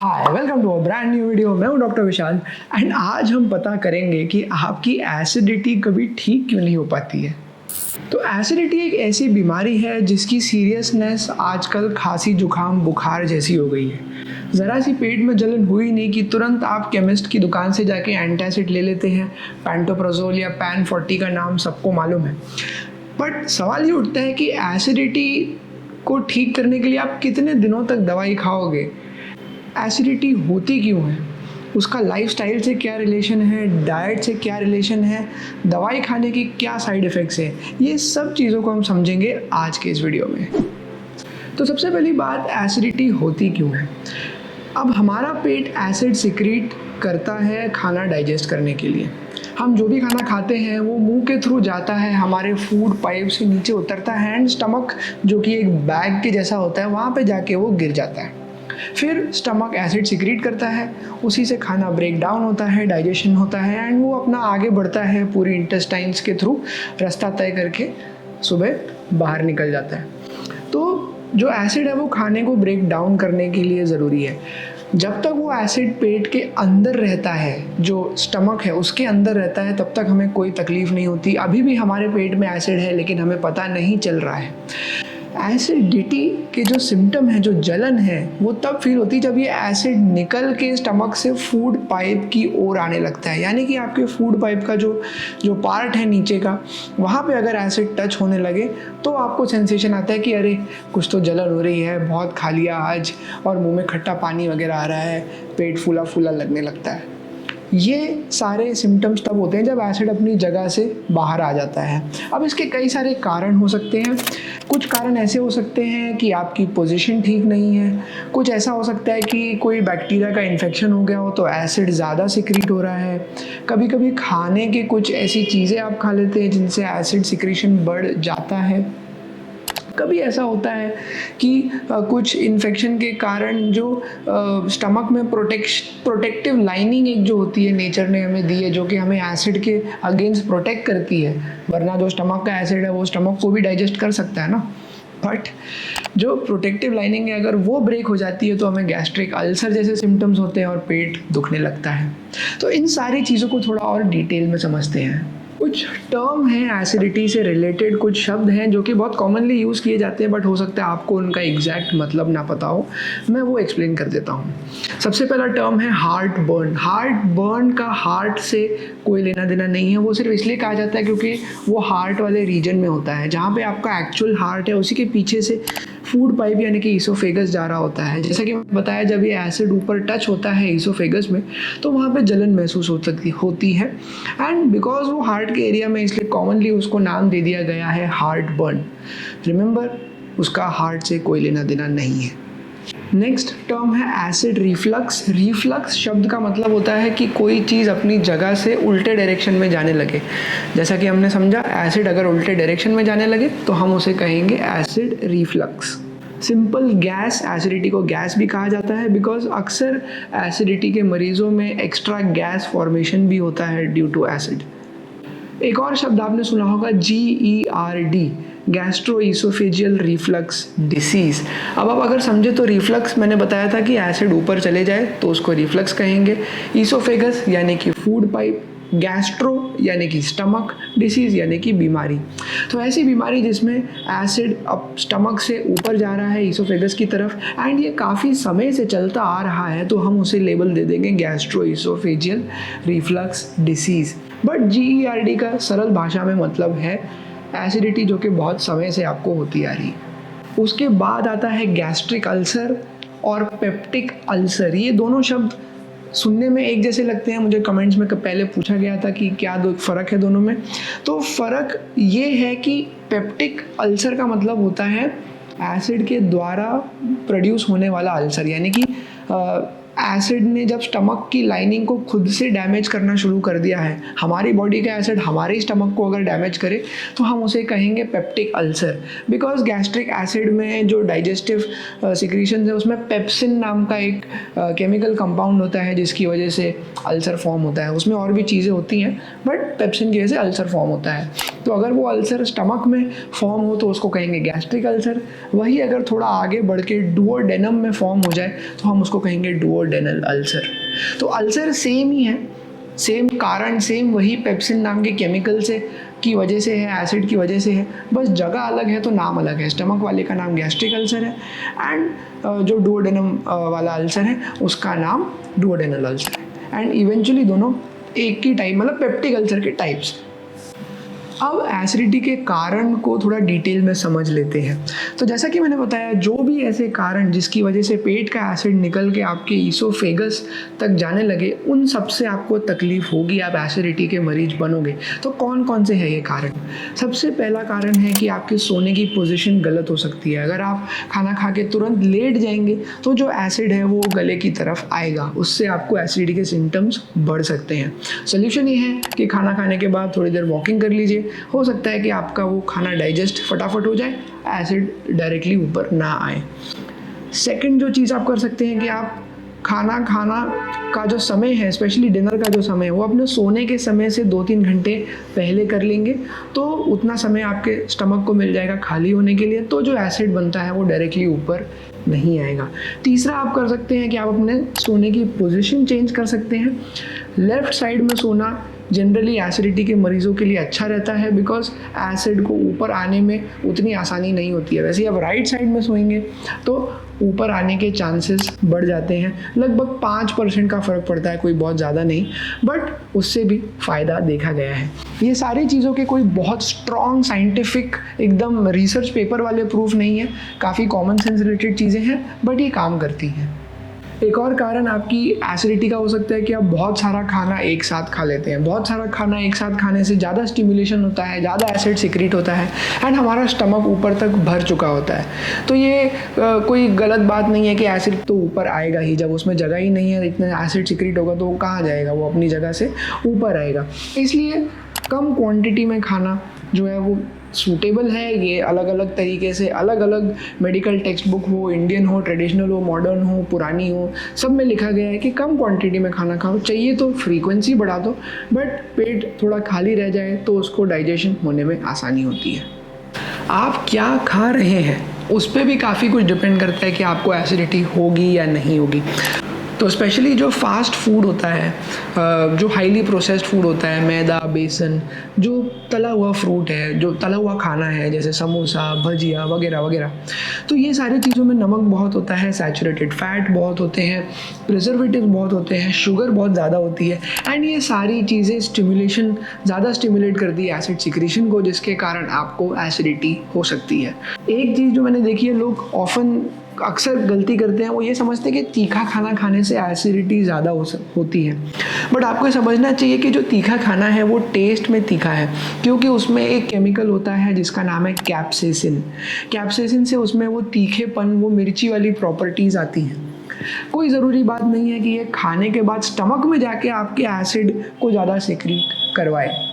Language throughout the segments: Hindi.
Hi welcome to a brand new video. मैं हूं डॉक्टर विशाल एंड आज हम पता करेंगे कि आपकी एसिडिटी कभी ठीक क्यों नहीं हो पाती है। तो एसिडिटी एक ऐसी बीमारी है जिसकी सीरियसनेस आजकल खांसी जुकाम बुखार जैसी हो गई है। ज़रा सी पेट में जलन हुई नहीं कि तुरंत आप केमिस्ट की दुकान से जाके एंटासिड ले लेते हैं। पैंटोप्राज़ोल या पैन 40 का नाम सबको मालूम है। बट सवाल ये उठता है कि एसिडिटी को ठीक करने के लिए आप कितने दिनों तक दवाई खाओगे। एसिडिटी होती क्यों है, उसका लाइफस्टाइल से क्या रिलेशन है, डाइट से क्या रिलेशन है, दवाई खाने की क्या साइड इफ़ेक्ट्स है, ये सब चीज़ों को हम समझेंगे आज के इस वीडियो में। तो सबसे पहली बात, एसिडिटी होती क्यों है। अब हमारा पेट एसिड सिक्रीट करता है खाना डाइजेस्ट करने के लिए। हम जो भी खाना खाते हैं वो मुंह के थ्रू जाता है, हमारे फूड पाइप से नीचे उतरता है एंड स्टमक जो कि एक बैग के जैसा होता है वहाँ पे जाके वो गिर जाता है। फिर स्टमक एसिड सिक्रीट करता है, उसी से खाना ब्रेक डाउन होता है, डाइजेशन होता है एंड वो अपना आगे बढ़ता है पूरी इंटेस्टाइन्स के थ्रू, रास्ता तय करके सुबह बाहर निकल जाता है। तो जो एसिड है वो खाने को ब्रेक डाउन करने के लिए ज़रूरी है। जब तक वो एसिड पेट के अंदर रहता है, जो स्टमक है उसके अंदर रहता है, तब तक हमें कोई तकलीफ़ नहीं होती। अभी भी हमारे पेट में एसिड है लेकिन हमें पता नहीं चल रहा है। एसिडिटी के जो सिम्टम है, जो जलन है, वो तब फील होती है जब ये एसिड निकल के स्टमक से फूड पाइप की ओर आने लगता है। यानी कि आपके फूड पाइप का जो पार्ट है नीचे का, वहाँ पे अगर एसिड टच होने लगे तो आपको सेंसेशन आता है कि अरे कुछ तो जलन हो रही है, बहुत खा लिया आज और मुंह में खट्टा पानी वगैरह आ रहा है, पेट फूला फूला लगने लगता है। ये सारे सिम्टम्स तब होते हैं जब एसिड अपनी जगह से बाहर आ जाता है। अब इसके कई सारे कारण हो सकते हैं। कुछ कारण ऐसे हो सकते हैं कि आपकी पोजीशन ठीक नहीं है, कुछ ऐसा हो सकता है कि कोई बैक्टीरिया का इन्फेक्शन हो गया हो तो एसिड ज़्यादा सिक्रीट हो रहा है। कभी कभी खाने की कुछ ऐसी चीज़ें आप खा लेते हैं जिनसे एसिड सिक्रीशन बढ़ जाता है। कभी ऐसा होता है कि कुछ इन्फेक्शन के कारण जो स्टमक में प्रोटेक्टिव लाइनिंग एक जो होती है नेचर ने हमें दी है, जो कि हमें एसिड के अगेंस्ट प्रोटेक्ट करती है, वरना जो स्टमक का एसिड है वो स्टमक को भी डाइजेस्ट कर सकता है ना। बट जो प्रोटेक्टिव लाइनिंग है अगर वो ब्रेक हो जाती है तो हमें गैस्ट्रिक अल्सर जैसे सिम्टम्स होते हैं और पेट दुखने लगता है। तो इन सारी चीज़ों को थोड़ा और डिटेल में समझते हैं। कुछ टर्म हैं एसिडिटी से रिलेटेड, कुछ शब्द हैं जो कि बहुत कॉमनली यूज़ किए जाते हैं, बट हो सकता है आपको उनका एग्जैक्ट मतलब ना पता हो। मैं वो एक्सप्लेन कर देता हूँ। सबसे पहला टर्म है हार्ट बर्न। हार्ट बर्न का हार्ट से कोई लेना देना नहीं है, वो सिर्फ इसलिए कहा जाता है क्योंकि वो हार्ट वाले रीजन में होता है, जहाँ पे आपका एक्चुअल हार्ट है उसी के पीछे से फूड पाइप यानी कि ईसोफेगस जा रहा होता है। जैसा कि मैंने बताया, जब ये एसिड ऊपर टच होता है ईसोफेगस में तो वहाँ पे जलन महसूस होती है एंड बिकॉज वो हार्ट के एरिया में, इसलिए कॉमनली उसको नाम दे दिया गया है हार्ट बर्न। रिमेंबर, उसका हार्ट से कोई लेना देना नहीं है। नेक्स्ट टर्म है एसिड रिफ्लक्स। रिफ्लक्स शब्द का मतलब होता है कि कोई चीज़ अपनी जगह से उल्टे डायरेक्शन में जाने लगे। जैसा कि हमने समझा, एसिड अगर उल्टे डायरेक्शन में जाने लगे तो हम उसे कहेंगे acid reflux. Simple gas, acidity को गैस भी कहा जाता है बिकॉज अक्सर एसिडिटी के मरीजों में एक्स्ट्रा गैस फॉर्मेशन भी होता है ड्यू टू एसिड। एक और शब्द आपने सुना होगा, GERD, गैस्ट्रोइसोफेजियल रिफ्लक्स डिसीज़। अब आप अगर समझे तो रिफ्लक्स मैंने बताया था कि एसिड ऊपर चले जाए तो उसको रिफ्लक्स कहेंगे, ईसोफेगस यानी कि फूड पाइप, गैस्ट्रो यानी कि स्टमक, डिसीज़ यानी कि बीमारी। तो ऐसी बीमारी जिसमें एसिड अब स्टमक से ऊपर जा रहा है ईसोफेगस की तरफ एंड ये काफ़ी समय से चलता आ रहा है, तो हम उसे लेबल दे देंगे gastroesophageal reflux disease. But GERD का सरल भाषा में मतलब है एसिडिटी जो कि बहुत समय से आपको होती आ रही है। उसके बाद आता है गैस्ट्रिक अल्सर और पेप्टिक अल्सर। ये दोनों शब्द सुनने में एक जैसे लगते हैं। मुझे कमेंट्स में पहले पूछा गया था कि क्या फ़र्क है दोनों में। तो फ़र्क ये है कि पेप्टिक अल्सर का मतलब होता है एसिड के द्वारा प्रोड्यूस होने वाला अल्सर, यानी कि एसिड ने जब स्टमक की लाइनिंग को खुद से डैमेज करना शुरू कर दिया है। हमारी बॉडी का एसिड हमारे स्टमक को अगर डैमेज करे तो हम उसे कहेंगे peptic ulcer. Because gastric acid में जो डाइजेस्टिव सिक्रीशन है उसमें पेप्सिन नाम का एक केमिकल कंपाउंड होता है जिसकी वजह से अल्सर फॉर्म होता है। उसमें और भी चीज़ें होती हैं बट पेप्सिन की वजह से अल्सर फॉर्म होता है। तो अगर वो अल्सर स्टमक में फॉर्म हो तो उसको कहेंगे गैस्ट्रिक अल्सर। वही अगर थोड़ा आगे बढ़ के डुओडेनम में फॉर्म हो जाए तो हम उसको कहेंगे डुओडेनल अल्सर। तो अल्सर सेम ही है, सेम कारण, सेम वही पेप्सिन नाम के केमिकल से की वजह से है, एसिड की वजह से है, बस जगह अलग है तो नाम अलग है। स्टमक वाले का नाम गैस्ट्रिक अल्सर है एंड जो डुओडेनम वाला अल्सर है उसका नाम डुओडेनल अल्सर है। एंड इवेंचुअली दोनों एक ही टाइप, मतलब पेप्टिक अल्सर के टाइप्स। अब एसिडिटी के कारण को थोड़ा डिटेल में समझ लेते हैं। तो जैसा कि मैंने बताया, जो भी ऐसे कारण जिसकी वजह से पेट का एसिड निकल के आपके ईसोफेगस तक जाने लगे, उन सब से आपको तकलीफ होगी, आप एसिडिटी के मरीज बनोगे। तो कौन कौन से है ये कारण? सबसे पहला कारण है कि आपके सोने की पोजीशन गलत हो सकती है। अगर आप खाना खा के तुरंत लेट जाएंगे तो जो एसिड है वो गले की तरफ आएगा, उससे आपको एसिडिटी के सिम्टम्स बढ़ सकते हैं। सोल्यूशन ये है कि खाना खाने के बाद थोड़ी देर वॉकिंग कर लीजिए, हो सकता है कि आपका वो खाना डाइजेस्ट फटाफट हो जाए, एसिड डायरेक्टली ऊपर ना आए। सेकंड जो चीज़ आप कर सकते हैं कि आप खाना का जो समय है, स्पेशली डिनर का जो समय है, वो अपने सोने के समय से 2-3 घंटे पहले कर लेंगे, तो उतना समय आपके स्टमक को मिल जाएगा खाली होने के लिए, तो जो एसिड बनता है वो डायरेक्टली ऊपर नहीं आएगा। तीसरा आप कर सकते हैं कि आप अपने सोने की पोजीशन चेंज कर सकते हैं। लेफ़्ट साइड में सोना जनरली एसिडिटी के मरीज़ों के लिए अच्छा रहता है, बिकॉज एसिड को ऊपर आने में उतनी आसानी नहीं होती है। वैसे ही आप राइट साइड में सोएंगे तो ऊपर आने के चांसेस बढ़ जाते हैं, लगभग 5% का फ़र्क पड़ता है, कोई बहुत ज़्यादा नहीं, बट उससे भी फ़ायदा देखा गया है। ये सारी चीज़ों के कोई बहुत स्ट्रॉन्ग साइंटिफिक एकदम रिसर्च पेपर वाले प्रूफ नहीं है, काफ़ी कॉमन सेंस रिलेटेड चीज़ें हैं, बट ये काम करती हैं। एक और कारण आपकी एसिडिटी का हो सकता है कि आप बहुत सारा खाना एक साथ खा लेते हैं। बहुत सारा खाना एक साथ खाने से ज़्यादा स्टिमुलेशन होता है, ज़्यादा एसिड सिक्रीट होता है एंड हमारा स्टमक ऊपर तक भर चुका होता है। तो ये कोई गलत बात नहीं है कि एसिड तो ऊपर आएगा ही, जब उसमें जगह ही नहीं है, इतना एसिड सिक्रीट होगा तो वो कहाँ जाएगा, वो अपनी जगह से ऊपर आएगा। इसलिए कम क्वांटिटी में खाना जो है वो सूटेबल है। ये अलग अलग तरीके से, अलग अलग मेडिकल टेक्स्ट बुक हो, इंडियन हो, ट्रेडिशनल हो, मॉडर्न हो, पुरानी हो, सब में लिखा गया है कि कम क्वांटिटी में खाना खाओ। चाहिए तो फ्रीक्वेंसी बढ़ा दो, बट पेट थोड़ा खाली रह जाए तो उसको डाइजेशन होने में आसानी होती है। आप क्या खा रहे हैं उस पर भी काफ़ी कुछ डिपेंड करता है कि आपको एसिडिटी होगी या नहीं होगी। तो स्पेशली जो फास्ट फूड होता है, जो हाईली प्रोसेस्ड फूड होता है, मैदा, बेसन, जो तला हुआ फ्रूट है, जो तला हुआ खाना है, जैसे समोसा, भजिया वगैरह वगैरह, तो ये सारी चीज़ों में नमक बहुत होता है, सैचुरेटेड फैट बहुत होते हैं, प्रिजर्वेटिव बहुत होते हैं, शुगर बहुत ज़्यादा होती है एंड ये सारी चीज़ें ज़्यादा स्टिमुलेट करती है एसिड सिक्रीशन को, जिसके कारण आपको एसिडिटी हो सकती है। एक चीज़ जो मैंने देखी है, लोग अक्सर गलती करते हैं, वो ये समझते हैं कि तीखा खाना खाने से एसिडिटी ज़्यादा होती है, बट आपको समझना चाहिए कि जो तीखा खाना है वो टेस्ट में तीखा है, क्योंकि उसमें एक केमिकल होता है जिसका नाम है कैप्सेसिन। कैप्सेसिन से उसमें वो तीखेपन, वो मिर्ची वाली प्रॉपर्टीज़ आती हैं। कोई ज़रूरी बात नहीं है कि ये खाने के बाद स्टमक में जाके आपके एसिड को ज़्यादा सिक्रीट करवाए।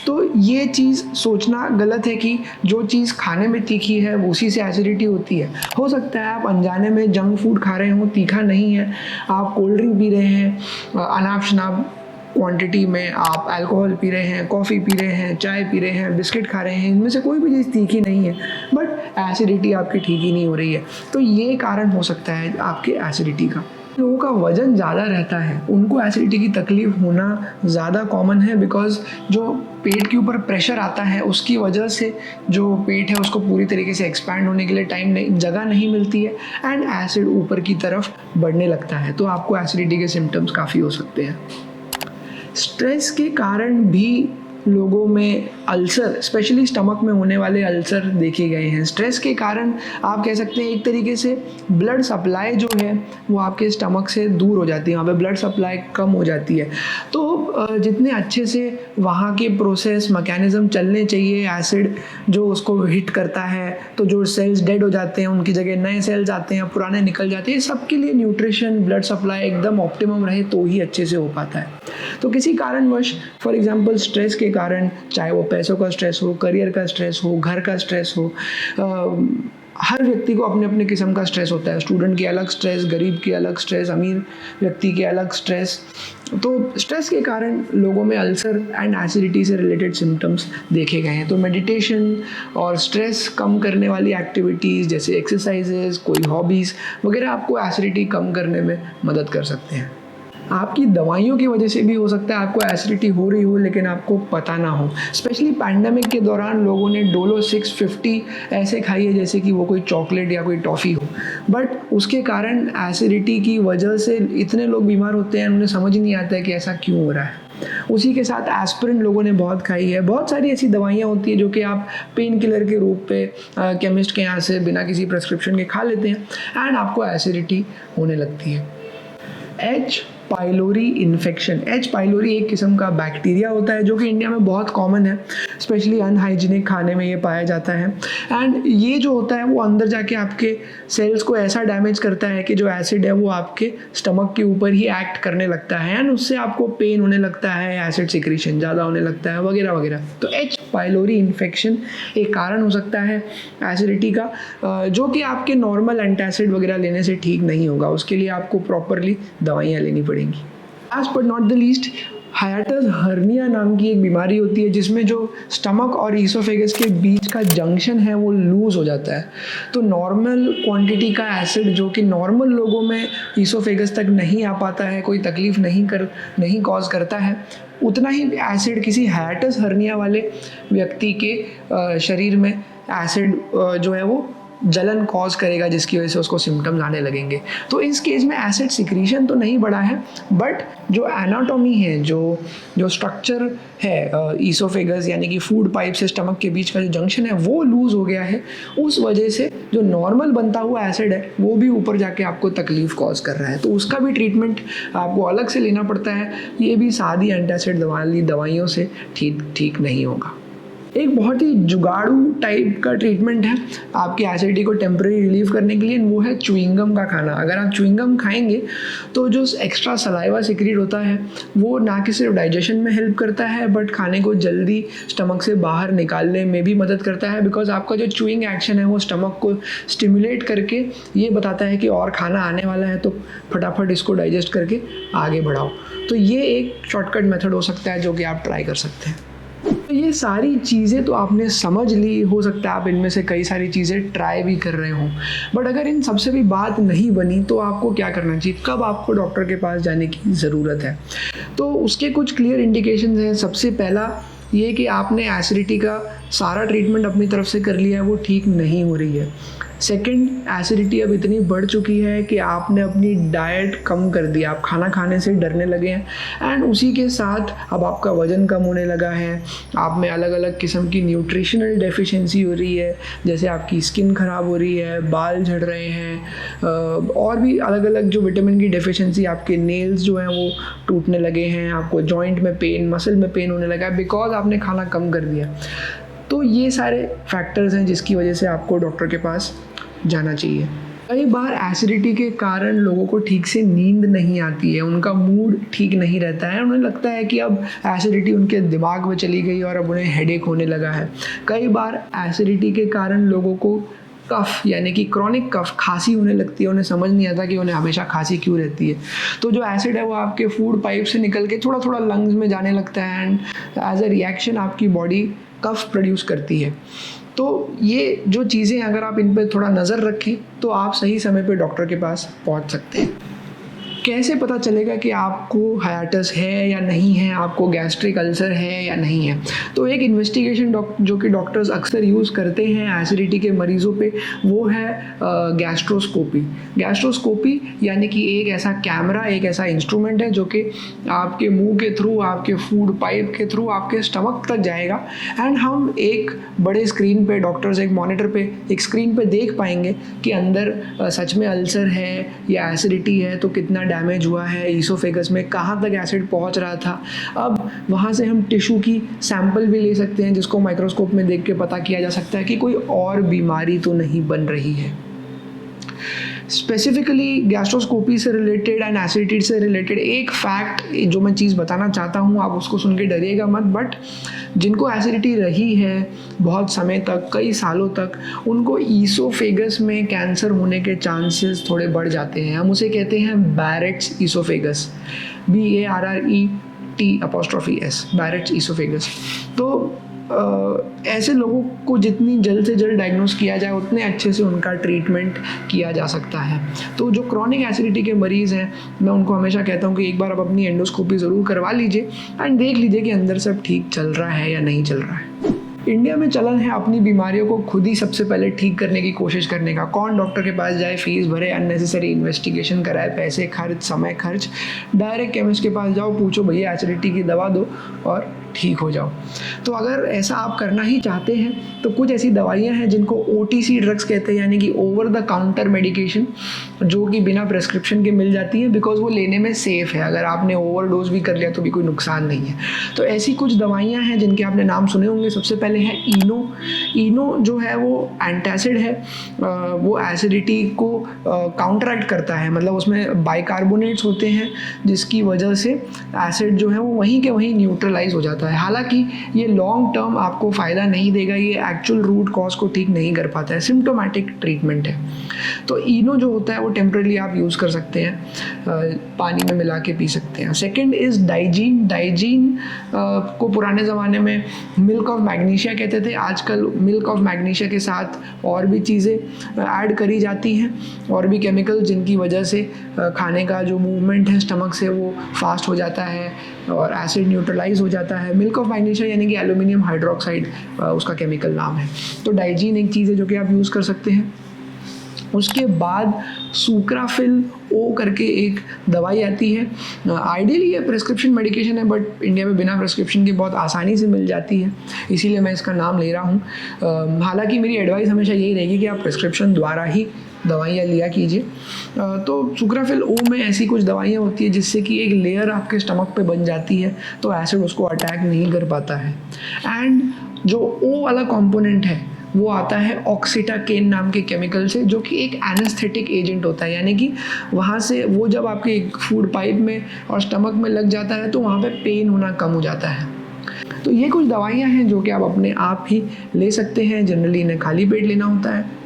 तो ये चीज़ सोचना गलत है कि जो चीज़ खाने में तीखी है उसी से एसिडिटी होती है। हो सकता है आप अनजाने में जंक फूड खा रहे हो, तीखा नहीं है, आप कोल्ड ड्रिंक पी रहे हैं, अनाप शनाप क्वांटिटी में आप अल्कोहल पी रहे हैं, कॉफ़ी पी रहे हैं, चाय पी रहे हैं, बिस्किट खा रहे हैं, इनमें से कोई भी चीज़ तीखी नहीं है, बट एसिडिटी आपकी ठीक ही नहीं हो रही है। तो ये कारण हो सकता है आपके एसिडिटी का। लोगों का वज़न ज़्यादा रहता है, उनको एसिडिटी की तकलीफ होना ज़्यादा कॉमन है, बिकॉज जो पेट के ऊपर प्रेशर आता है उसकी वजह से जो पेट है उसको पूरी तरीके से एक्सपैंड होने के लिए जगह नहीं मिलती है एंड एसिड ऊपर की तरफ बढ़ने लगता है, तो आपको एसिडिटी के सिम्टम्स काफ़ी हो सकते हैं। स्ट्रेस के कारण भी लोगों में अल्सर, स्पेशली स्टमक में होने वाले अल्सर देखे गए हैं। स्ट्रेस के कारण आप कह सकते हैं एक तरीके से ब्लड सप्लाई जो है वो आपके स्टमक से दूर हो जाती है, वहाँ पे ब्लड सप्लाई कम हो जाती है। तो जितने अच्छे से वहाँ के प्रोसेस मैकेनिज़्म चलने चाहिए, एसिड जो उसको हिट करता है तो जो सेल्स डेड हो जाते हैं उनकी जगह नए सेल्स आते हैं, पुराने निकल जाते हैं, सबके लिए न्यूट्रिशन, ब्लड सप्लाई एकदम ऑप्टिमम रहे तो ही अच्छे से हो पाता है। तो किसी कारणवश, फॉर एग्जांपल स्ट्रेस के कारण, चाहे वो पैसों का स्ट्रेस हो, करियर का स्ट्रेस हो, घर का स्ट्रेस हो, हर व्यक्ति को अपने अपने किस्म का स्ट्रेस होता है। स्टूडेंट के अलग स्ट्रेस, गरीब के अलग स्ट्रेस, अमीर व्यक्ति के अलग स्ट्रेस। तो स्ट्रेस के कारण लोगों में अल्सर एंड एसिडिटी से रिलेटेड सिम्टम्स देखे गए हैं। तो मेडिटेशन और स्ट्रेस कम करने वाली एक्टिविटीज़ जैसे एक्सरसाइजेज, कोई हॉबीज़ वगैरह आपको एसिडिटी कम करने में मदद कर सकते हैं। आपकी दवाइयों की वजह से भी हो सकता है आपको एसिडिटी हो रही हो लेकिन आपको पता ना हो। स्पेशली पैंडेमिक के दौरान लोगों ने डोलो 650 ऐसे खाई है जैसे कि वो कोई चॉकलेट या कोई टॉफ़ी हो, बट उसके कारण एसिडिटी की वजह से इतने लोग बीमार होते हैं, उन्हें समझ ही नहीं आता है कि ऐसा क्यों हो रहा है। उसी के साथ एस्पिरिन लोगों ने बहुत खाई है। बहुत सारी ऐसी दवाइयाँ होती है जो कि आप पेन किलर के रूप पे केमिस्ट के यहाँ से बिना किसी प्रिस्क्रिप्शन के खा लेते हैं एंड आपको एसिडिटी होने लगती है। H pylori infection. H pylori एक किस्म का बैक्टीरिया होता है जो कि इंडिया में बहुत कॉमन है, स्पेशली अनहाइजीनिक खाने में ये पाया जाता है। एंड ये जो होता है वो अंदर जाके आपके सेल्स को ऐसा डैमेज करता है कि जो एसिड है वो आपके स्टमक के ऊपर ही एक्ट करने लगता है एंड उससे आपको पेन होने लगता है, एसिड सिक्रीशन ज़्यादा होने लगता है वगैरह वगैरह। तो एच पाइलोरी इन्फेक्शन एक कारण हो सकता है एसिडिटी का, जो कि आपके नॉर्मल एंटासिड वगैरह लेने से ठीक नहीं होगा। उसके लिए आपको प्रॉपरली दवाइयाँ लेनी पड़ेंगी। Last but not the least, hiatus hernia नाम की एक बीमारी होती है जिसमें जो स्टमक और ईसोफेगस के बीच का जंक्शन है वो लूज़ हो जाता है। तो नॉर्मल क्वांटिटी का एसिड जो कि नॉर्मल लोगों में ईसोफेगस तक नहीं आ पाता है, कोई तकलीफ़ नहीं कॉज करता है, उतना ही एसिड किसी हाइएटस हर्निया वाले व्यक्ति के शरीर में एसिड जो है वो जलन कॉज करेगा, जिसकी वजह से उसको सिम्टम्स आने लगेंगे। तो इस केस में एसिड सिक्रीशन तो नहीं बढ़ा है, बट जो एनाटॉमी है, जो स्ट्रक्चर है ईसोफेगस यानी कि फूड पाइप से स्टमक के बीच का जो जंक्शन है वो लूज़ हो गया है। उस वजह से जो नॉर्मल बनता हुआ एसिड है वो भी ऊपर जाके आपको तकलीफ़ कॉज कर रहा है। तो उसका भी ट्रीटमेंट आपको अलग से लेना पड़ता है। ये भी सादी एंटासिड दवाइयों से ठीक नहीं होगा। एक बहुत ही जुगाड़ू टाइप का ट्रीटमेंट है आपकी एसिडिटी को टेम्परेरी रिलीव करने के लिए, वो है च्युइंगम का खाना। अगर आप च्युइंगम खाएंगे तो जो एक्स्ट्रा सलाइवा सिक्रीट होता है वो ना कि सिर्फ डाइजेशन में हेल्प करता है बट खाने को जल्दी स्टमक से बाहर निकालने में भी मदद करता है, बिकॉज आपका जो च्युइंग एक्शन है वो स्टमक को स्टिमुलेट करके ये बताता है कि और खाना आने वाला है, तो फटाफट इसको डाइजेस्ट करके आगे बढ़ाओ। तो ये एक शॉर्टकट मेथड हो सकता है जो कि आप ट्राई कर सकते हैं। तो ये सारी चीज़ें तो आपने समझ ली, हो सकता है आप इनमें से कई सारी चीज़ें ट्राई भी कर रहे हो, बट अगर इन सबसे भी बात नहीं बनी तो आपको क्या करना चाहिए, कब आपको डॉक्टर के पास जाने की ज़रूरत है। तो उसके कुछ क्लियर इंडिकेशंस हैं। सबसे पहला ये कि आपने एसिडिटी का सारा ट्रीटमेंट अपनी तरफ से कर लिया है, वो ठीक नहीं हो रही है। सेकंड, एसिडिटी अब इतनी बढ़ चुकी है कि आपने अपनी डाइट कम कर दी, आप खाना खाने से डरने लगे हैं एंड उसी के साथ अब आपका वज़न कम होने लगा है, आप में अलग अलग किस्म की न्यूट्रिशनल डेफिशिएंसी हो रही है, जैसे आपकी स्किन ख़राब हो रही है, बाल झड़ रहे हैं, और भी अलग अलग जो विटामिन की डेफिशिएंसी, आपके नेल्स जो हैं वो टूटने लगे हैं, आपको जॉइंट में पेन, मसल में पेन होने लगा है बिकॉज आपने खाना कम कर दिया। तो ये सारे फैक्टर्स हैं जिसकी वजह से आपको डॉक्टर के पास जाना चाहिए। कई बार एसिडिटी के कारण लोगों को ठीक से नींद नहीं आती है, उनका मूड ठीक नहीं रहता है, उन्हें लगता है कि अब एसिडिटी उनके दिमाग में चली गई और अब उन्हें हेडेक होने लगा है। कई बार एसिडिटी के कारण लोगों को कफ यानी कि क्रॉनिक कफ, खांसी होने लगती है, उन्हें समझ नहीं आता कि उन्हें हमेशा खांसी क्यों रहती है। तो जो एसिड है वो आपके फूड पाइप से निकल के थोड़ा थोड़ा लंग्स में जाने लगता है एंड एज अ रिएक्शन आपकी बॉडी कफ प्रोड्यूस करती है। तो ये जो चीज़ें अगर आप इन पर थोड़ा नज़र रखें तो आप सही समय पे डॉक्टर के पास पहुंच सकते हैं। कैसे पता चलेगा कि आपको हाइएटस है या नहीं है, आपको गैस्ट्रिक अल्सर है या नहीं है? तो एक इन्वेस्टिगेशन जो कि डॉक्टर्स अक्सर यूज़ करते हैं एसिडिटी के मरीज़ों पे, वो है गैस्ट्रोस्कोपी। गैस्ट्रोस्कोपी यानी कि एक ऐसा कैमरा, एक ऐसा इंस्ट्रूमेंट है जो कि आपके मुंह के थ्रू, आपके फूड पाइप के थ्रू आपके स्टमक तक जाएगा एंड हम एक बड़े स्क्रीन पे, डॉक्टर्स एक मॉनिटर पे, एक स्क्रीन पे देख पाएंगे कि अंदर सच में अल्सर है या एसिडिटी है, तो कितना डैमेज हुआ है ईसोफेगस में, कहाँ तक एसिड पहुँच रहा था। अब वहाँ से हम टिश्यू की सैंपल भी ले सकते हैं जिसको माइक्रोस्कोप में देख के पता किया जा सकता है कि कोई और बीमारी तो नहीं बन रही है। स्पेसिफिकली गैस्ट्रोस्कोपी से रिलेटेड एंड एसिडिटी से रिलेटेड एक फैक्ट जो मैं चीज़ बताना चाहता हूँ, आप उसको सुन के डरिएगा मत, बट जिनको एसिडिटी रही है बहुत समय तक, कई सालों तक, उनको ईसोफेगस में कैंसर होने के चांसेस थोड़े बढ़ जाते हैं। हम उसे कहते हैं Barrett's oesophagus, BARRET', Barrett's oesophagus. तो ऐसे लोगों को जितनी जल्द से जल्द डायग्नोस किया जाए उतने अच्छे से उनका ट्रीटमेंट किया जा सकता है। तो जो क्रॉनिक एसिडिटी के मरीज़ हैं, मैं उनको हमेशा कहता हूँ कि एक बार आप अपनी एंडोस्कोपी ज़रूर करवा लीजिए एंड देख लीजिए कि अंदर सब ठीक चल रहा है या नहीं चल रहा है। इंडिया में चलन है अपनी बीमारियों को खुद ही सबसे पहले ठीक करने की कोशिश करने का। कौन डॉक्टर के पास जाए, फीस भरे, अननेसेसरी इन्वेस्टिगेशन कराए, पैसे खर्च, समय खर्च। डायरेक्ट केमिस्ट के पास जाओ, पूछो भैया एसिडिटी की दवा दो और ठीक हो जाओ। तो अगर ऐसा आप करना ही चाहते हैं तो कुछ ऐसी दवाइयाँ हैं जिनको OTC ड्रग्स कहते हैं, यानी कि ओवर द काउंटर मेडिकेशन, जो कि बिना प्रेस्क्रिप्शन के मिल जाती है, बिकॉज वो लेने में सेफ़ है। अगर आपने ओवरडोज भी कर लिया तो भी कोई नुकसान नहीं है। तो ऐसी कुछ दवाइयाँ हैं जिनके आपने नाम सुने होंगे। सबसे पहले है इनो जो है वो एंटासिड है, वो एसिडिटी को काउंटरैक्ट करता है, मतलब उसमें बाइकार्बोनेट्स होते हैं जिसकी वजह से एसिड जो है वो वहीं के वहीं न्यूट्रलाइज हो जाता है। हालांकि ये लॉन्ग टर्म आपको फ़ायदा नहीं देगा, ये एक्चुअल रूट कॉज को ठीक नहीं कर पाता है, सिम्टोमेटिक ट्रीटमेंट है। तो इनो जो होता है वो टेम्पररी आप यूज़ कर सकते हैं, पानी में मिला के पी सकते हैं। सेकेंड इज़ डाइजीन को पुराने ज़माने में मिल्क ऑफ मैग्नीशिया कहते थे, आजकल मिल्क ऑफ मैग्नीशिया के साथ और भी चीज़ें ऐड करी जाती हैं, और भी केमिकल, जिनकी वजह से खाने का जो मूवमेंट है स्टमक से वो फास्ट हो जाता है और एसिड न्यूट्रलाइज हो जाता है। मिल्क ऑफ मैग्नीशिया यानी कि एल्यूमिनियम हाइड्रोक्साइड उसका केमिकल नाम है। तो डाइजीन एक चीज़ है जो कि आप यूज़ कर सकते हैं। उसके बाद सुक्राफिल ओ करके एक दवाई आती है। आइडियली ये प्रेस्क्रिप्शन मेडिकेशन है, बट इंडिया में बिना प्रेस्क्रिप्शन के बहुत आसानी से मिल जाती है, इसीलिए मैं इसका नाम ले रहा हूँ। हालांकि मेरी एडवाइस हमेशा यही रहेगी कि आप प्रेस्क्रिप्शन द्वारा ही दवाइयाँ लिया कीजिए। तो सुक्राफिल ओ में ऐसी कुछ दवाइयाँ होती है जिससे कि एक लेयर आपके स्टमक पे बन जाती है, तो एसिड उसको अटैक नहीं कर पाता है। एंड जो ओ वाला कंपोनेंट है वो आता है ऑक्सीटाकेन नाम के केमिकल से, जो कि एक एनेस्थेटिक एजेंट होता है, यानी कि वहाँ से वो जब आपके फूड पाइप में और स्टमक में लग जाता है तो वहाँ पे पेन होना कम हो जाता है। तो ये कुछ दवाइयाँ हैं जो कि आप अपने आप ही ले सकते हैं, जनरली इन्हें खाली पेट लेना होता है।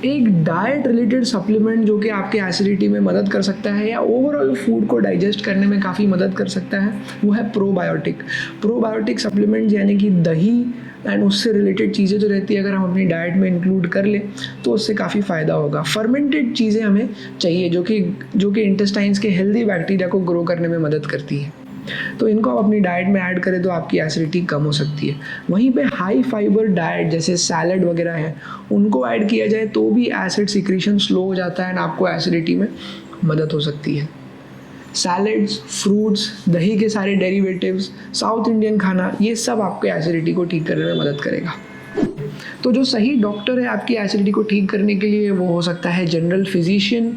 एक डाइट रिलेटेड सप्लीमेंट जो कि आपके एसिडिटी में मदद कर सकता है या ओवरऑल फूड को डाइजेस्ट करने में काफ़ी मदद कर सकता है, वो है प्रोबायोटिक सप्लीमेंट, यानी कि दही एंड उससे रिलेटेड चीज़ें जो रहती है अगर हम अपनी डाइट में इंक्लूड कर लें तो उससे काफ़ी फ़ायदा होगा। फर्मेंटेड चीज़ें हमें चाहिए जो कि इंटेस्टाइन्स के हेल्दी बैक्टीरिया को ग्रो करने में मदद करती है, तो इनको आप अपनी डाइट में ऐड करें तो आपकी एसिडिटी कम हो सकती है। वहीं पे हाई फाइबर डाइट जैसे सैलड वगैरह है, उनको ऐड किया जाए तो भी एसिड सिक्रीशन स्लो हो जाता है एंड आपको एसिडिटी में मदद हो सकती है। सैलड्स, फ्रूट्स, दही के सारे डेरिवेटिव्स, साउथ इंडियन खाना, ये सब आपके एसिडिटी को ठीक करने में मदद करेगा। तो जो सही डॉक्टर है आपकी एसिडिटी को ठीक करने के लिए वो हो सकता है जनरल फिजिशियन,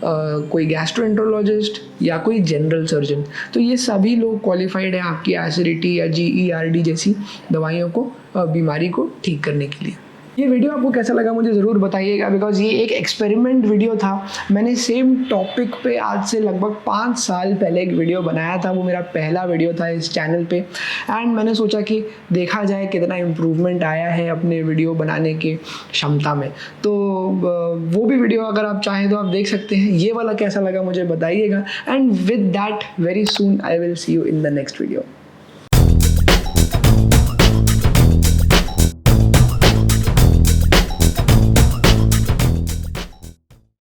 कोई गैस्ट्रोएंटरोलॉजिस्ट या कोई जनरल सर्जन। तो ये सभी लोग क्वालिफाइड है आपकी एसिडिटी या GERD जैसी दवाइयों को, बीमारी को ठीक करने के लिए। ये वीडियो आपको कैसा लगा मुझे ज़रूर बताइएगा, बिकॉज ये एक एक्सपेरिमेंट वीडियो था। मैंने सेम टॉपिक पे आज से लगभग 5 साल पहले एक वीडियो बनाया था, वो मेरा पहला वीडियो था इस चैनल पे, एंड मैंने सोचा कि देखा जाए कितना इम्प्रूवमेंट आया है अपने वीडियो बनाने के क्षमता में। तो वो भी वीडियो अगर आप चाहें तो आप देख सकते हैं। ये वाला कैसा लगा मुझे बताइएगा, and with that very soon I will see you in the next video.